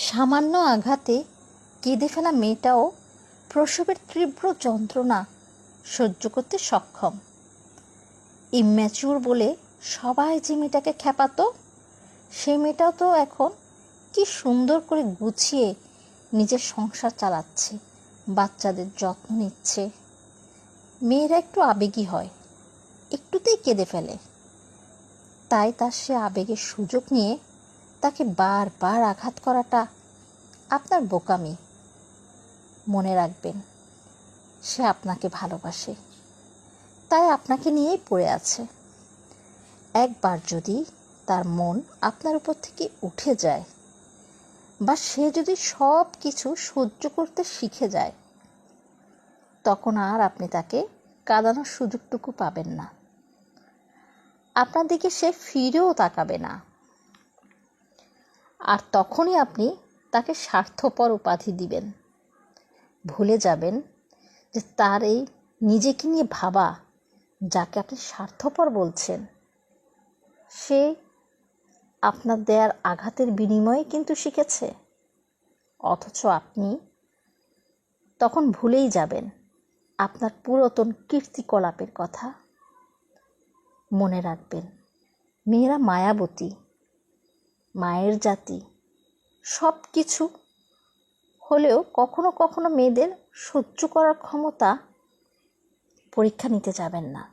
সামান্য আঘাতে কেঁদে ফেলা মেয়েটাও প্রসবের তীব্র যন্ত্রণা সহ্য করতে সক্ষম। ইম্যাচিউর বলে সবাই যে মেয়েটাকে খেপাতো, সেই মেয়েটাও তো এখন কি সুন্দর করে গুছিয়ে নিজের সংসার চালাচ্ছে, বাচ্চাদের যত্ন নিচ্ছে। মেয়েরা একটু আবেগী হয়, একটুতেই কেঁদে ফেলে। তাই তার সে আবেগের সুযোগ নিয়ে তাকে বারবার আঘাত করাটা আপনার বোকামি। মনে রাখবেন, সে আপনাকে ভালোবাসে, তাই আপনাকে নিয়েই পড়ে আছে। একবার যদি তার মন আপনার উপর থেকে উঠে যায় বা সে যদি সব কিছু সহ্য করতে শিখে যায়, তখন আর আপনি তাকে কাঁদানোর সুযোগটুকু পাবেন না। আপনার দিকে সে ফিরেও তাকাবে না। আর তখনই আপনি তাকে স্বার্থপর উপাধি দিবেন। ভুলে যাবেন যে তার এই নিজেকে নিয়ে ভাবা, যাকে আপনি স্বার্থপর বলছেন, সে আপনার দেয়ার আঘাতের বিনিময়ে কিন্তু শিখেছে। অথচ আপনি তখন ভুলেই যাবেন আপনার পুরাতন কীর্তিকলাপের কথা। মনে রাখবেন, মেয়েরা মায়াবতী, মায়ের জাতি। সব কিছু হলেও কখনো কখনো মেয়েদের সহ্য করার ক্ষমতা পরীক্ষা নিতে যাবেন না।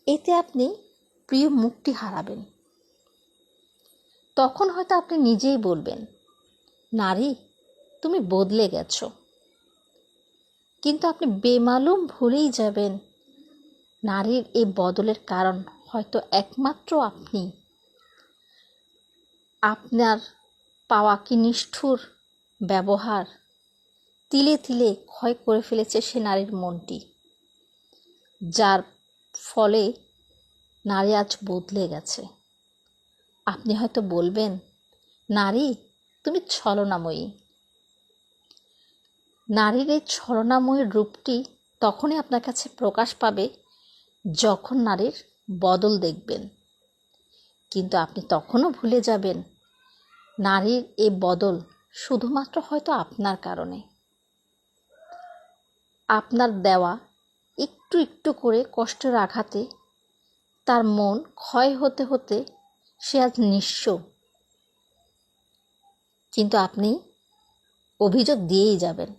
এতে আপনি প্রিয় মুখটি হারাবেন। তখন হয়তো আপনি নিজেই বলবেন, নারী, তুমি বদলে গেছো। কিন্তু আপনি বেমালুম ভুলেই যাবেন, নারীর এই বদলের কারণ হয়তো একমাত্র আপনি। আপনার পাওয়া কি নিষ্ঠুর ব্যবহার তিলে তিলে ক্ষয় করে ফেলেছে সে নারীর মনটি, যার ফলে নারী আজ বদলে গেছে। আপনি হয়তো বলবেন, নারী, তুমি ছলনাময়ী। নারীর এই ছলনাময়ীর রূপটি তখনই আপনার কাছে প্রকাশ পাবে যখন নারীর বদল দেখবেন। কিন্তু আপনি তখনও ভুলে যাবেন, নারীর এই বদল শুধুমাত্র হয়তো আপনার কারণে। আপনার দেওয়া একটু একটু করে কষ্টের আঘাতে তার মন ক্ষয় হতে হতে সে আজ নিঃস্ব। কিন্তু আপনি অভিযোগ দিয়েই যাবেন,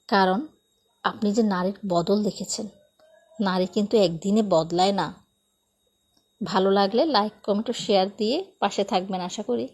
কারণ আপনি যে নারীর বদল দেখেছেন। নারী কিন্তু একদিনে বদলায় না। ভালো লাগলে লাইক, কমেন্ট ও শেয়ার দিয়ে পাশে থাকবেন আশা করি।